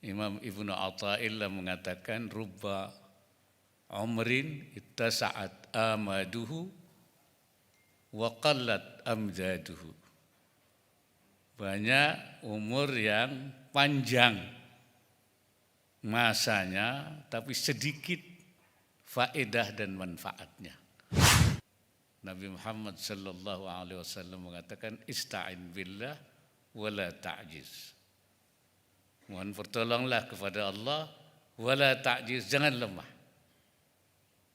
Imam Ibnu Athaillah mengatakan rubba umrin ittasa'at amaduhu wa qallat amjaduhu. Banyak umur yang panjang masanya tapi sedikit faedah dan manfaatnya. Nabi Muhammad sallallahu alaihi wasallam mengatakan ista'in billah wala ta'jiz. Mohon pertolonglah kepada Allah wala ta'jiz, jangan lemah.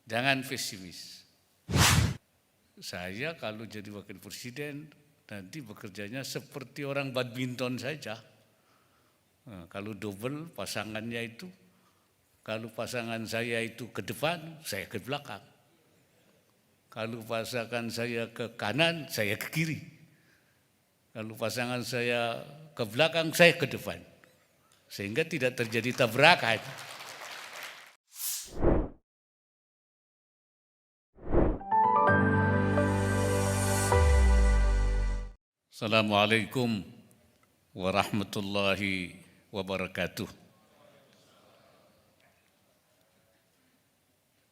Jangan pesimis. Saya kalau jadi wakil presiden nanti bekerjanya seperti orang badminton saja. Nah, kalau double pasangannya itu, kalau pasangan saya itu ke depan, saya ke belakang. Kalau pasangan saya ke kanan, saya ke kiri. Kalau pasangan saya ke belakang, saya ke depan. Sehingga tidak terjadi tabrakan. Assalamualaikum warahmatullahi wabarakatuh.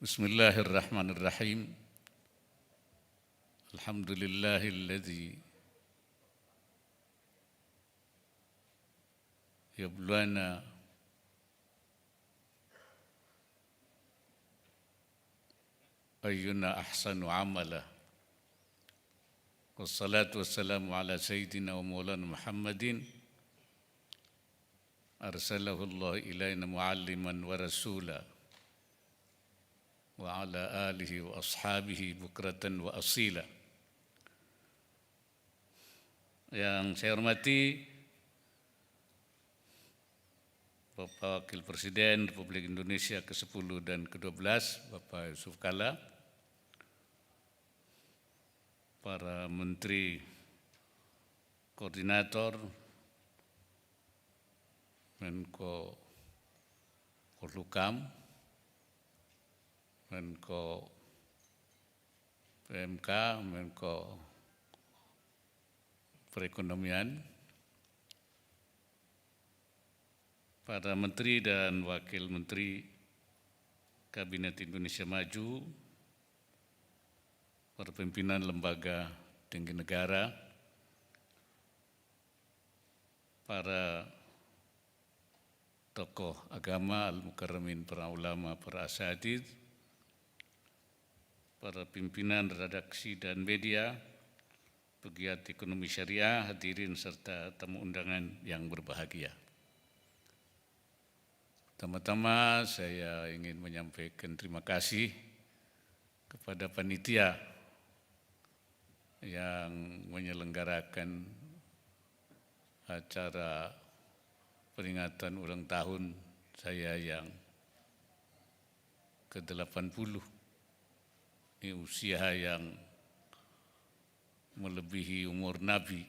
Bismillahirrahmanirrahim. Alhamdulillahilladzi yabluwana ayyuna ahsanu amala. Wassalatu wassalamu ala sayyidina wa maulana Muhammadin arsalahu Allah ilaina mualliman wa rasula wa ala alihi wa ashabihi bukratan wa asila. Yang saya hormati Bapak Wakil Presiden Republik Indonesia ke-10 dan ke-12, Bapak Yusuf Kalla, para menteri koordinator, Menko Polhukam, Menko PMK, Menko Perekonomian, para menteri dan wakil menteri Kabinet Indonesia Maju, para pimpinan lembaga tinggi negara, para tokoh agama, al-mukarramin, para ulama, para asatidz, para pimpinan redaksi dan media, pegiat ekonomi syariah, hadirin serta tamu undangan yang berbahagia. Pertama-tama saya ingin menyampaikan terima kasih kepada panitia yang menyelenggarakan acara peringatan ulang tahun saya yang ke-80. Ini usia yang melebihi umur Nabi.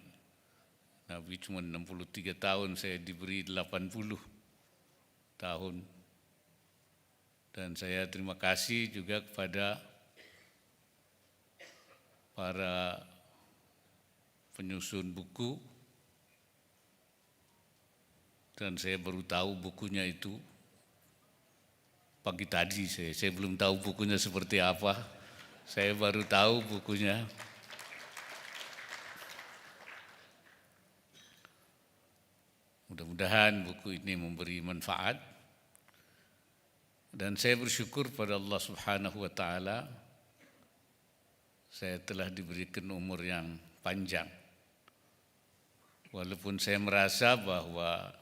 Nabi cuma 63 tahun, saya diberi 80 tahun. Dan saya terima kasih juga kepada para penyusun buku, dan saya baru tahu bukunya itu pagi tadi. Saya belum tahu bukunya seperti apa, saya baru tahu bukunya. Mudah-mudahan buku ini memberi manfaat, dan saya bersyukur pada Allah Subhanahu wa Ta'ala, saya telah diberikan umur yang panjang. Walaupun saya merasa bahwa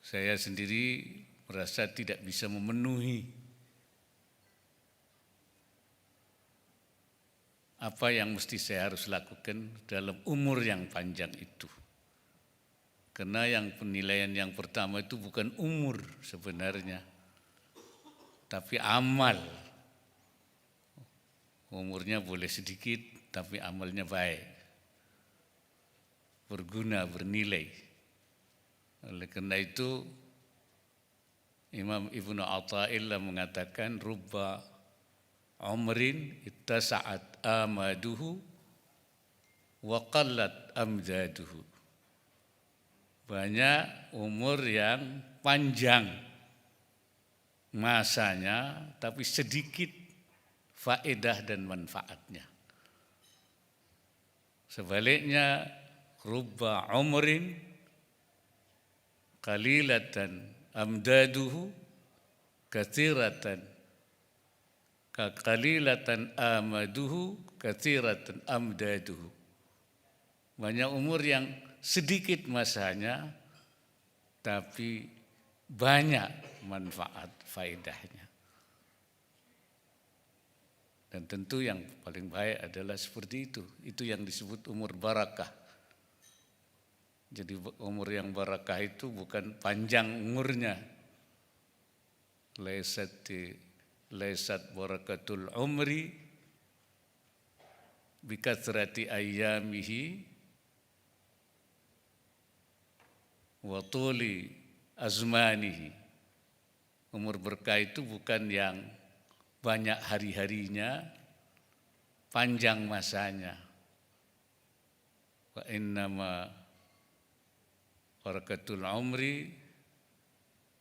saya sendiri merasa tidak bisa memenuhi apa yang mesti saya harus lakukan dalam umur yang panjang itu. Karena yang penilaian yang pertama itu bukan umur sebenarnya, tapi amal. Umurnya boleh sedikit, tapi amalnya baik, berguna, bernilai. Oleh karena itu, Imam Ibnu Athaillah mengatakan rubba umrin ittasa'at amaduhu wa qallat amjaduhu. Banyak umur yang panjang masanya tapi sedikit faedah dan manfaatnya. Sebaliknya, rubba umrin qalilatan amdaduhu katsiratan ka qalilatan amaduhu katsiratan amdaduhu. Banyak umur yang sedikit masanya tapi banyak manfaat faedahnya. Dan tentu yang paling baik adalah seperti itu. Itu yang disebut umur barakah. Jadi umur yang barakah itu bukan panjang umurnya. Laisat barakatul umri bikatsrati ayyamihi wa tuli azmanihi. Umur berkah itu bukan yang banyak hari-harinya, panjang masanya. Wa innama barakatul umri,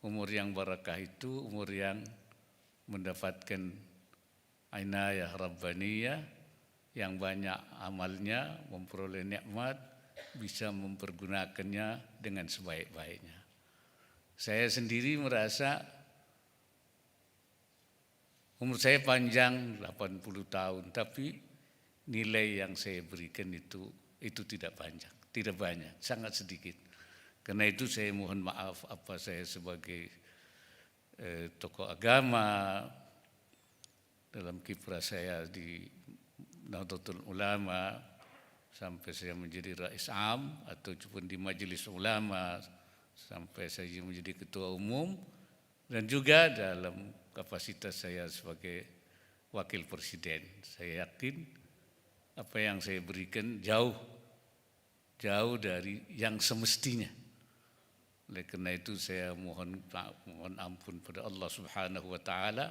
umur yang barakah itu umur yang mendapatkan inayah rabbaniyah, yang banyak amalnya, memperoleh nikmat, bisa mempergunakannya dengan sebaik-baiknya. Saya sendiri merasa umur saya panjang 80 tahun, tapi nilai yang saya berikan itu tidak panjang, tidak banyak, sangat sedikit. Karena itu saya mohon maaf apa saya sebagai tokoh agama dalam kiprah saya di Nahdlatul Ulama sampai saya menjadi Rais Am ataupun di Majelis Ulama sampai saya menjadi ketua umum, dan juga dalam kapasitas saya sebagai wakil presiden. Saya yakin apa yang saya berikan jauh dari yang semestinya. Oleh karena itu saya mohon ampun pada Allah Subhanahu wa taala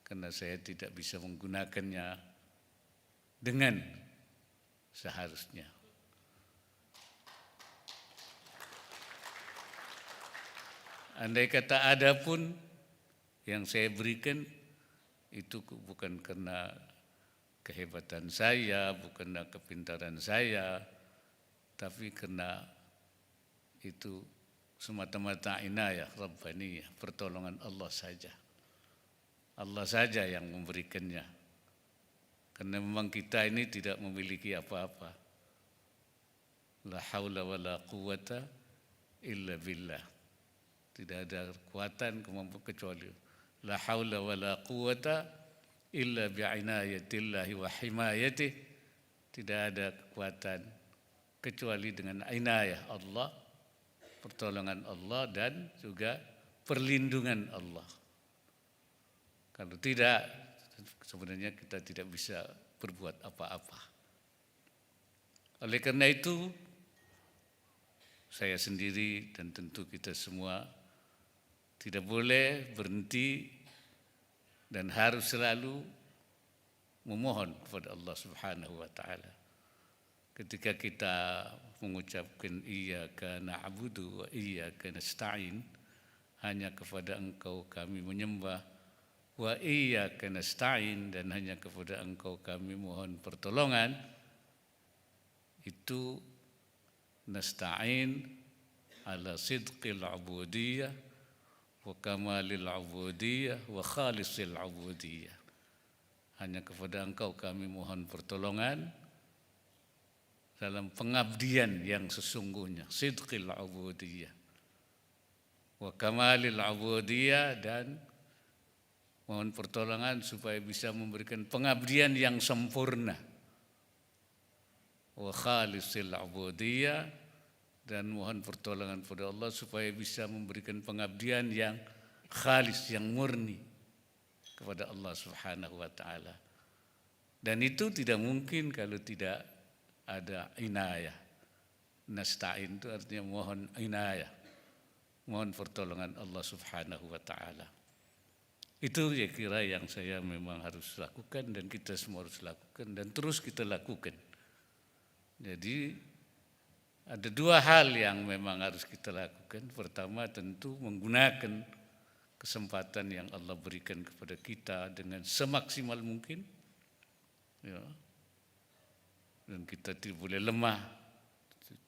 karena saya tidak bisa menggunakannya dengan seharusnya. Andai kata ada pun yang saya berikan itu bukan karena kehebatan saya, bukan karena kepintaran saya, tapi karena itu semata-mata inayah rabbaniyah, pertolongan Allah saja. Allah saja yang memberikannya. Karena memang kita ini tidak memiliki apa-apa. La haula wa la quwata illa billah. Tidak ada kekuatan kemampuan kecuali la haula wa la quwata illa bi'inayatillahi wa himayatih. Tidak ada kekuatan kecuali dengan inayah Allah, pertolongan Allah dan juga perlindungan Allah. Kalau tidak, sebenarnya kita tidak bisa berbuat apa-apa. Oleh karena itu, saya sendiri dan tentu kita semua tidak boleh berhenti dan harus selalu memohon kepada Allah Subhanahu wa taala. Ketika kita mengucapkan iyyaka na'budu wa iyyaka nasta'in, hanya kepada Engkau kami menyembah, wa iyyaka nasta'in, dan hanya kepada Engkau kami mohon pertolongan, itu nasta'in ala sidqil ubudiyah wa kamalil ubudiyah wa khalisil ubudiyah. Hanya kepada Engkau kami mohon pertolongan dalam pengabdian yang sesungguhnya, sidqil ubudiyah wa kamalil ubudiyah, dan mohon pertolongan supaya bisa memberikan pengabdian yang sempurna, wa khalisil ubudiyah, dan mohon pertolongan kepada Allah supaya bisa memberikan pengabdian yang khalis, yang murni kepada Allah Subhanahu wa taala. Dan itu tidak mungkin kalau tidak ada inayah. Nasta'in itu artinya mohon inayah, mohon pertolongan Allah Subhanahu wa taala. Itu ya kira yang saya memang harus lakukan dan kita semua harus lakukan dan terus kita lakukan. Jadi Ada dua hal yang memang harus kita lakukan. Pertama tentu menggunakan kesempatan yang Allah berikan kepada kita dengan semaksimal mungkin, ya. Dan kita tidak boleh lemah,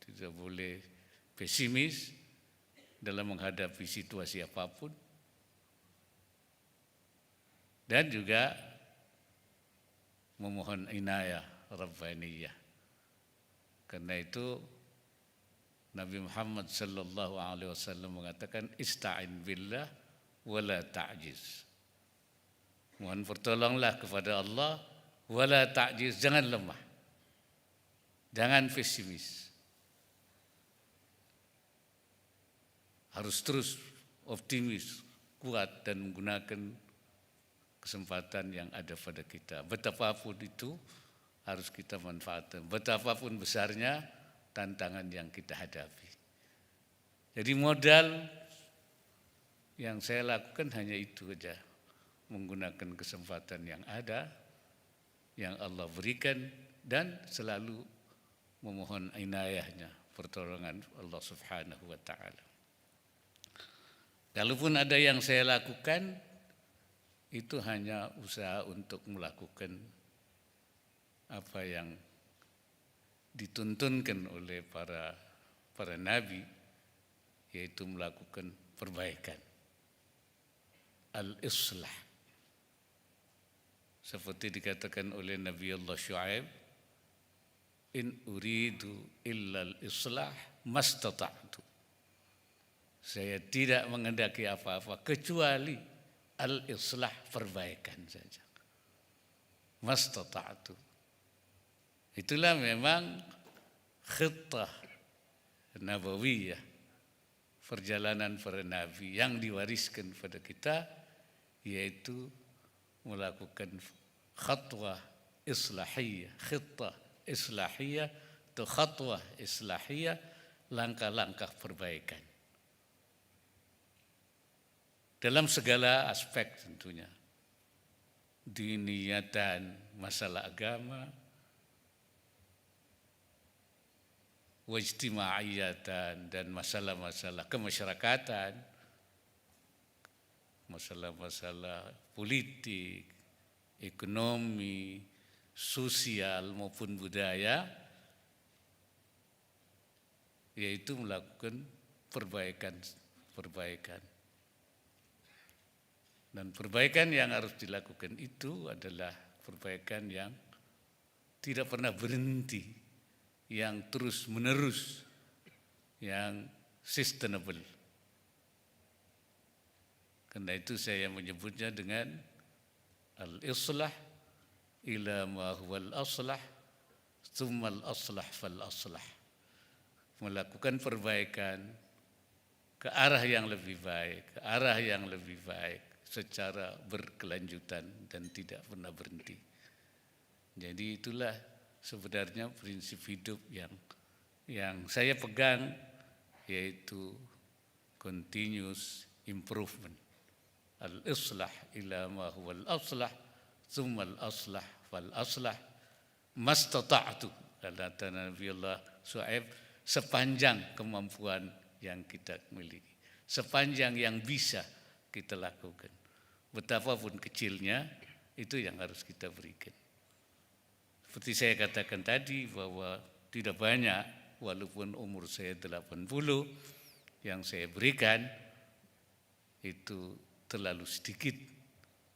tidak boleh pesimis dalam menghadapi situasi apapun. Dan juga memohon inayah Rabbaniyah. Karena itu Nabi Muhammad sallallahu alaihi wasallam mengatakan ista'in billah wala ta'jiz. Mohon pertolonglah kepada Allah wala ta'jiz, jangan lemah. Jangan pesimis. Harus terus optimis, kuat dan menggunakan kesempatan yang ada pada kita. Betapapun itu harus kita manfaatkan. Betapapun besarnya tantangan yang kita hadapi. Jadi modal yang saya lakukan hanya itu saja. Menggunakan kesempatan yang ada, yang Allah berikan, dan selalu memohon inayahnya, pertolongan Allah subhanahu wa ta'ala. Kalaupun ada yang saya lakukan, itu hanya usaha untuk melakukan apa yang dituntunkan oleh para nabi, yaitu melakukan perbaikan, al-islah. Seperti dikatakan oleh Nabi Allah Syuaib, in uridu illa al-islah mastata'tu. Saya tidak menghendaki apa-apa kecuali al-islah, perbaikan saja. Mastata'tu. Itulah memang khitah nabawiyah, perjalanan para nabi yang diwariskan pada kita, yaitu melakukan khatwah islahiyah, khitah islahiyah atau khatwah islahiyah, langkah-langkah perbaikan dalam segala aspek tentunya, diniyatan, masalah agama, wajtima'iyatan, dan masalah-masalah kemasyarakatan, masalah-masalah politik, ekonomi, sosial maupun budaya, yaitu melakukan perbaikan. Dan perbaikan yang harus dilakukan itu adalah perbaikan yang tidak pernah berhenti, yang terus menerus, yang sustainable. Karena itu saya menyebutnya dengan al-islah ila ma huwal aslah tsummal aslah fal aslah. Melakukan perbaikan ke arah yang lebih baik, secara berkelanjutan dan tidak pernah berhenti. Jadi itulah sebenarnya prinsip hidup yang saya pegang, yaitu continuous improvement. Al-islah ila ma huwal aslah tsummal aslah fal aslah mastata'tu, kata Nabi Allah Syuaib, sepanjang kemampuan yang kita miliki, sepanjang yang bisa kita lakukan, betapapun kecilnya, itu yang harus kita berikan. Seperti saya katakan tadi bahwa tidak banyak, walaupun umur saya 80, yang saya berikan itu terlalu sedikit.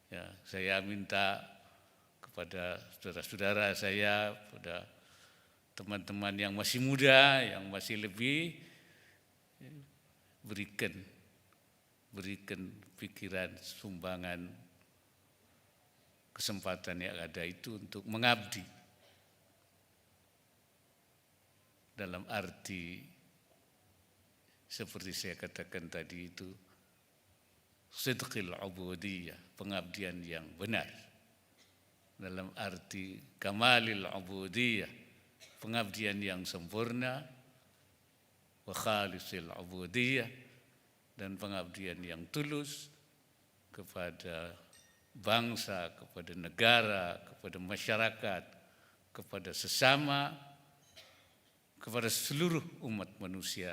Ya, saya minta kepada saudara-saudara saya, pada teman-teman yang masih muda, yang masih lebih, berikan pikiran, sumbangan, kesempatan yang ada itu untuk mengabdi. Dalam arti seperti saya katakan tadi itu, sidqil ubudiyah, pengabdian yang benar. Dalam arti kamalil ubudiyah, pengabdian yang sempurna, wa khalisil ubudiyah, dan pengabdian yang tulus kepada bangsa, kepada negara, kepada masyarakat, kepada sesama, kepada seluruh umat manusia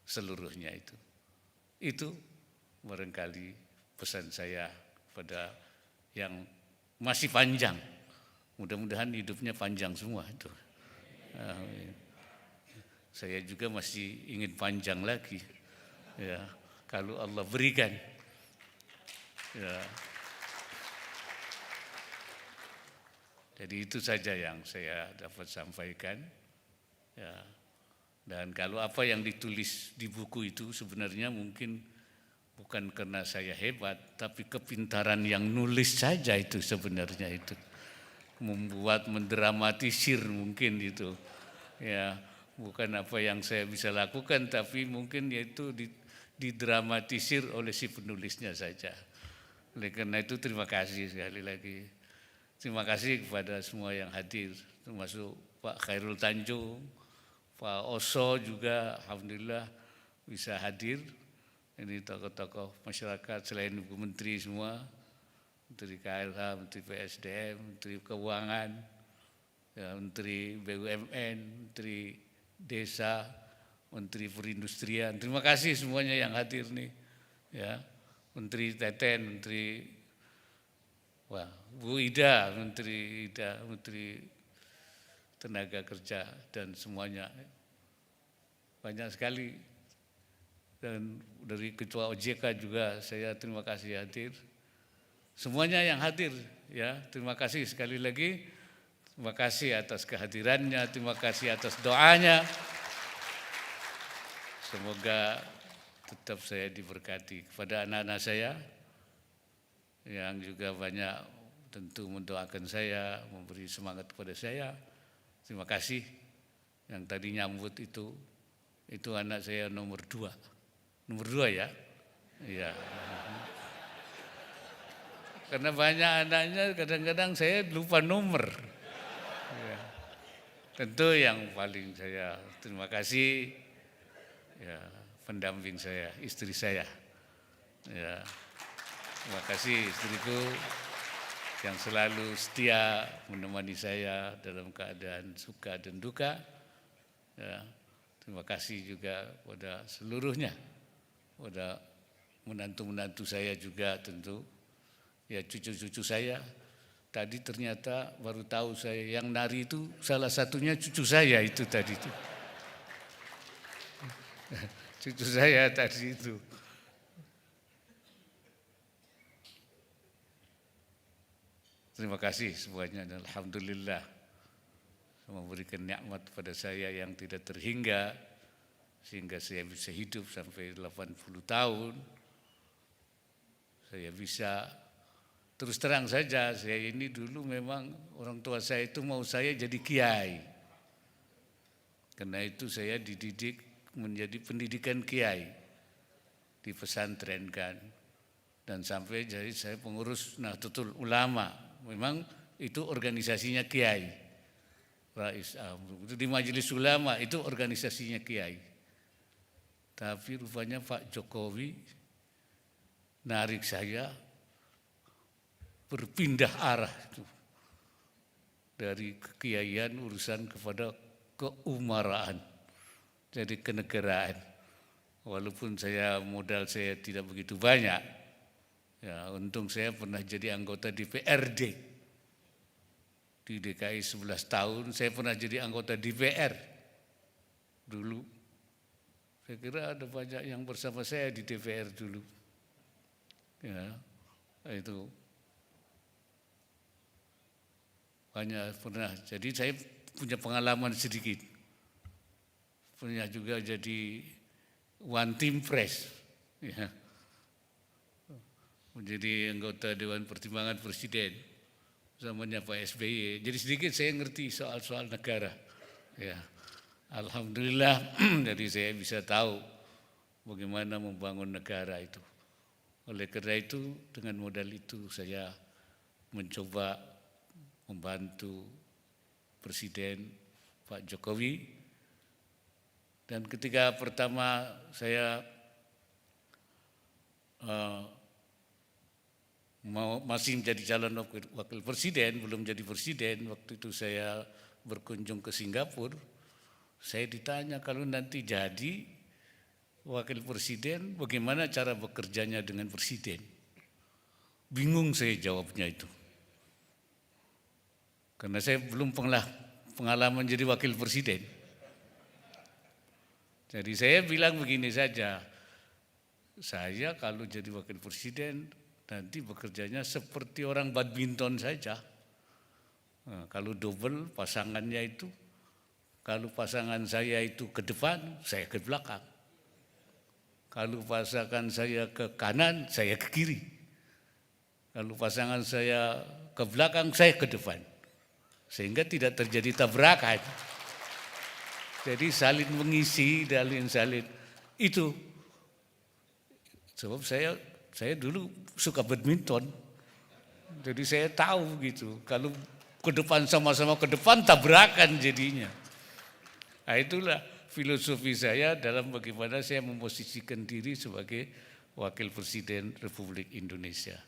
seluruhnya itu. Itu barangkali pesan saya pada yang masih panjang. Mudah-mudahan hidupnya panjang semua itu. Saya juga masih ingin panjang lagi. Ya, kalau Allah berikan. Ya. Jadi itu saja yang saya dapat sampaikan. Ya. Dan kalau apa yang ditulis di buku itu sebenarnya mungkin bukan karena saya hebat, tapi kepintaran yang nulis saja itu sebenarnya itu. Membuat mendramatisir mungkin itu. Ya, bukan apa yang saya bisa lakukan, tapi mungkin yaitu didramatisir oleh si penulisnya saja. Oleh karena itu terima kasih sekali lagi. Terima kasih kepada semua yang hadir, termasuk Pak Khairul Tanjung, Pak Oso juga alhamdulillah bisa hadir. Ini tokoh-tokoh masyarakat selain Ibu Menteri semua, Menteri KLH, Menteri PSDM, Menteri Keuangan, ya, Menteri BUMN, Menteri Desa, Menteri Perindustrian. Terima kasih semuanya yang hadir nih. Ya, Menteri Teten, Menteri Bu Ida, Menteri Tenaga Kerja dan semuanya. Banyak sekali. Dan dari Ketua OJK juga saya terima kasih hadir. Semuanya yang hadir ya, terima kasih sekali lagi. Terima kasih atas kehadirannya, terima kasih atas doanya. Semoga tetap saya diberkati. Kepada anak-anak saya yang juga banyak tentu mendoakan saya, memberi semangat kepada saya. Terima kasih. Yang tadi nyambut itu anak saya nomor 2 ya. Iya. Karena banyak anaknya kadang-kadang saya lupa nomor. Ya. Tentu yang paling saya terima kasih ya pendamping saya, istri saya. Ya. Terima kasih istriku yang selalu setia menemani saya dalam keadaan suka dan duka. Ya. Terima kasih juga pada seluruhnya, pada menantu-menantu saya juga tentu, ya cucu-cucu saya. Tadi ternyata baru tahu saya yang nari itu salah satunya cucu saya itu tadi itu. Cucu saya tadi itu. Terima kasih semuanya dan alhamdulillah memberikan nikmat pada saya yang tidak terhingga sehingga saya bisa hidup sampai 80 tahun. Saya bisa terus terang saja, saya ini dulu memang orang tua saya itu mau saya jadi kiai. Karena itu saya dididik menjadi pendidikan kiai di pesantren kan. Dan sampai jadi saya pengurus Nahdlatul Ulama. Memang itu organisasinya kiai. Itu di Majelis Ulama itu organisasinya kiai. Tapi rupanya Pak Jokowi narik saya berpindah arah itu. Dari kekiaian urusan kepada keumaraan. Jadi kenegaraan. Walaupun modal saya tidak begitu banyak. Ya, untung saya pernah jadi anggota DPRD. Di DKI 11 tahun saya pernah jadi anggota DPR dulu. Saya kira ada banyak yang bersama saya di DPR dulu. Ya, itu banyak pernah. Jadi saya punya pengalaman sedikit. Pernah juga jadi one team press. Ya. Menjadi anggota Dewan Pertimbangan Presiden zamannya Pak SBY. Jadi sedikit saya ngerti soal-soal negara. Ya, alhamdulillah. Jadi saya bisa tahu bagaimana membangun negara itu. Oleh karena itu dengan modal itu saya mencoba membantu Presiden Pak Jokowi. Dan ketika pertama saya masih menjadi calon wakil presiden, belum jadi presiden. Waktu itu saya berkunjung ke Singapura, saya ditanya kalau nanti jadi wakil presiden bagaimana cara bekerjanya dengan presiden. Bingung saya jawabnya itu. Karena saya belum pernah pengalaman jadi wakil presiden. Jadi saya bilang begini saja, saya kalau jadi wakil presiden nanti bekerjanya seperti orang badminton saja. Nah, kalau double pasangannya itu, kalau pasangan saya itu ke depan, saya ke belakang. Kalau pasangan saya ke kanan, saya ke kiri. Kalau pasangan saya ke belakang, saya ke depan. Sehingga tidak terjadi tabrakan. Jadi saling mengisi, saling itu. Sebab saya dulu suka badminton, jadi saya tahu gitu. Kalau ke depan sama-sama ke depan tabrakan jadinya. Nah, itulah filosofi saya dalam bagaimana saya memposisikan diri sebagai wakil presiden Republik Indonesia.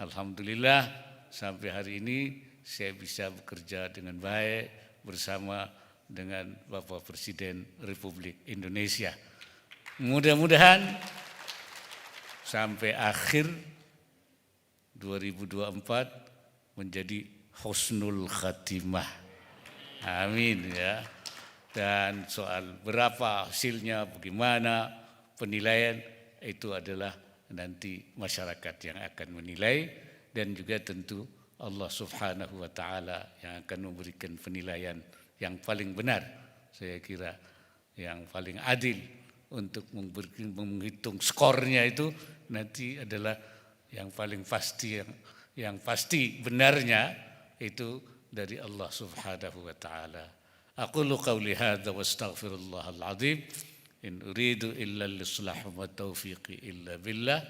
Alhamdulillah sampai hari ini saya bisa bekerja dengan baik bersama dengan Bapak Presiden Republik Indonesia. Mudah-mudahan sampai akhir 2024 menjadi husnul khatimah. Amin ya. Dan soal berapa hasilnya, bagaimana penilaian, itu adalah nanti masyarakat yang akan menilai, dan juga tentu Allah Subhanahu wa Ta'ala yang akan memberikan penilaian yang paling benar, saya kira yang paling adil untuk menghitung skornya itu nanti adalah yang paling pasti, yang pasti benarnya itu dari Allah Subhanahu wa Ta'ala. Aqulu qawli hadza wa astaghfirullahal azim. In uridu illa al-islah wa taufiqi illa billah.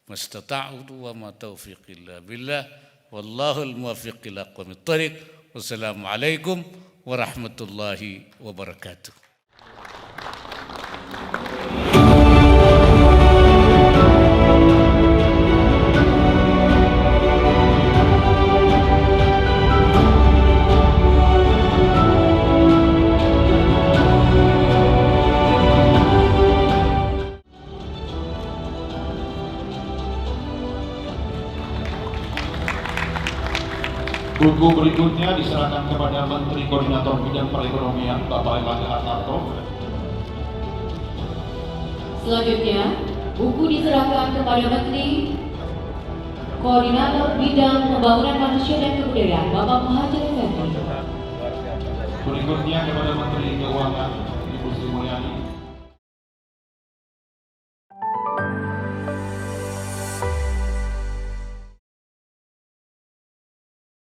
Mastata'tu wa ma taufiqi illa billah. Wallahul muwaffiq ila aqwamit thariq. Wassalamualaikum warahmatullahi wabarakatuh. Buku berikutnya diserahkan kepada Menteri Koordinator Bidang Perekonomian Bapak Erlangga Hartarto. Selanjutnya, buku diserahkan kepada Menteri Koordinator Bidang Pembangunan Manusia dan Kebudayaan Bapak Muhadjir Effendi. Berikutnya kepada Menteri Keuangan